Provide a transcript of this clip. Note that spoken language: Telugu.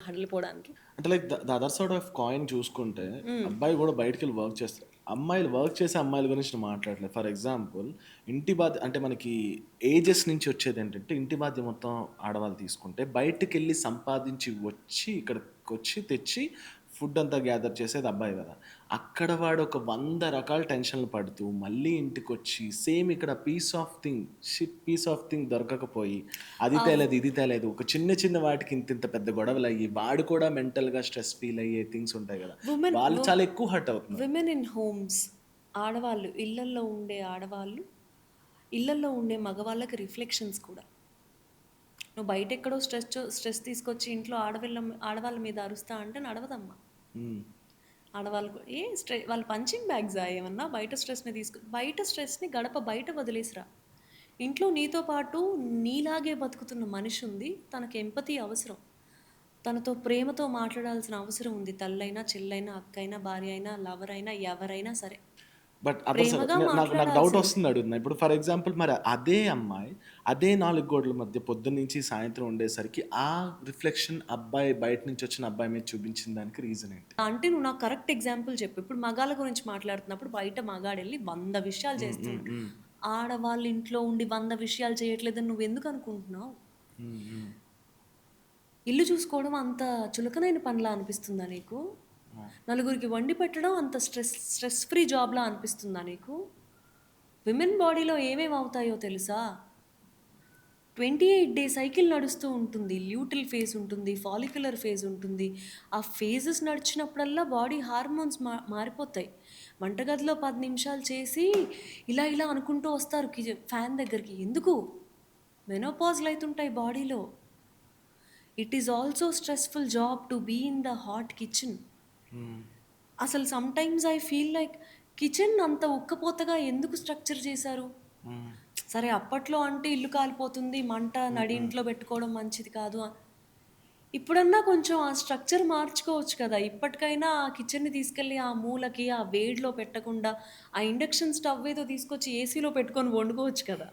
హడలిపోవడానికి. అంటే like the other side of coin చూసుకుంటే, హ్మ్. అబ్బాయి గూడా బయటికెళ్ళి వర్క్ చేస్తారు. అమ్మాయిలు వర్క్ చేసే అమ్మాయిల గురించి నేను మాట్లాడట్లేదు. ఫర్ ఎగ్జాంపుల్ ఇంటి బాధ్య అంటే మనకి ఏజెస్ నుంచి వచ్చేదేంటంటే, ఇంటి బాధ్య మొత్తం ఆడవాళ్ళు తీసుకుంటే, బయటికెళ్ళి సంపాదించి వచ్చి, ఇక్కడికొచ్చి తెచ్చి ఫుడ్ అంతా గ్యాదర్ చేసేది అబ్బాయి గదా! అక్కడ వాడు ఒక 100 రకాల టెన్షన్‌లు పడుతూ, మళ్ళీ ఇంటికొచ్చి సేమ్ ఇక్కడ పీస్ ఆఫ్ థింగ్ దొరకకపోయి, అది అవ్ తేలేదు, ఇది తేలేదు. ఒక చిన్న చిన్న వాటికి ఇంతింత పెద్ద గొడవలయ్యి, వాడు కూడా మెంటల్‌గా స్ట్రెస్ ఫీల్ అయ్యే థింగ్స్ ఉంటాయి గదా! వుమెన్ వాళ్ళు వు చాలా ఎక్కువ హర్ట్ అవుతున్నారు. విమెన్ ఇన్ హోమ్స్ ఆడవాళ్ళు, ఇళ్లల్లో ఉండే ఆడవాళ్ళు, ఇళ్లల్లో ఉండే మగవాళ్ళకి రిఫ్లెక్షన్స్ కూడా. నువ్వు బయటెక్కడో స్ట్రెస్ తీసుకొచ్చి ఇంట్లో ఆడవాళ్ళ మీద అరుస్తా అంటే నడవదమ్మా. హ్మ్. ఆడవాళ్ళు వాళ్ళు పంచింగ్ బ్యాగ్సా ఏమన్నా? బయట స్ట్రెస్‌ని గడప బయట వదిలేసిరా. ఇంట్లో నీతో పాటు నీలాగే బతుకుతున్న మనిషి ఉంది. తనకి ఎంపతి అవసరం. తనతో ప్రేమతో మాట్లాడాల్సిన అవసరం ఉంది. తల్లైనా, చెల్లైనా, అక్కయినా, భార్య అయినా, లవర్ అయినా, ఎవరైనా సరే. బట్ అదర్ సైడ్ ప్రేమగా నాకు నాకు డౌట్ మాట్లాడాల్సిందే. వస్తుంది అడుగుతున్నా. ఇప్పుడు ఫర్ ఎగ్జాంపుల్ మరి అదే అమ్మాయి, అదే 4 గోడల మధ్య పొద్దున్నుంచి సాయంత్రం ఉండేసరికి, ఆ రిఫ్లెక్షన్ అబ్బాయి బయట నుంచి వచ్చిన అబ్బాయి మీద చూపించిన దానికి రీజన్ ఏంటి? అంటే నువ్వు నాకు కరెక్ట్ ఎగ్జాంపుల్ చెప్పు. ఇప్పుడు మగాళ్ళ గురించి మాట్లాడుతున్నప్పుడు బయట మగాడెళ్ళి 100 విషయాలు హ్మ్. హ్మ్. చేస్తున్నాడు. హ్మ్. ఆడవాళ్ళు ఇంట్లో ఉండి 100 విషయాలు చేయట్లేదని నువ్వెందుకు అనుకుంటున్నావు? హ్మ్. హ్మ్. ఇల్లు చూసుకోవడం అంత చులకనైన పనిలా అనిపిస్తుందా నీకు? హ్మ్. నలుగురికి వండి పెట్టడం అంత స్ట్రెస్ ఫ్రీ జాబ్‌లా అనిపిస్తుందా నీకు? విమెన్ బాడీలో ఏమేమి అవుతాయో తెలుసా? 28 డే సైకిల్ నడుస్తూ ఉంటుంది. ల్యూటిల్ ఫేజ్ ఉంటుంది. ఫాలిక్యులర్ ఫేజ్ ఉంటుంది. ఆ ఫేజెస్ నడిచినప్పుడల్లా బాడీ హార్మోన్స్ మారిపోతాయి. వంటగదిలో 10 నిమిషాలు చేసి ఇలా ఇలా అనుకుంటూ వస్తారు ఫ్యాన్ దగ్గరికి. ఎందుకు? మెనోపాజ్‌లు అయితుంటాయి బాడీలో. It is also stressful job to be in the hot kitchen. Hmm. అసలు sometimes I feel like kitchen అంత ఉక్కపోతగా ఎందుకు స్ట్రక్చర్ చేశారు? హ్మ్. సరే అప్పట్లో అంటే ఇల్లు కాలిపోతుంది, మంట హ్మ్. నడి హ్మ్. ఇంట్లో పెట్టుకోవడం మంచిది కాదు. ఇప్పుడన్నా కొంచెం ఆ స్ట్రక్చర్ మార్చుకోవచ్చు కదా! ఇప్పటికైనా ఆ కిచెన్‌ని తీసుకెళ్ళి ఆ మూలకి, ఆ వేడిలో పెట్టకుండా, ఆ ఇండక్షన్ స్టవ్ ఏదో తీసుకొచ్చి ఏసీలో పెట్టుకొని వండుకోవచ్చు కదా!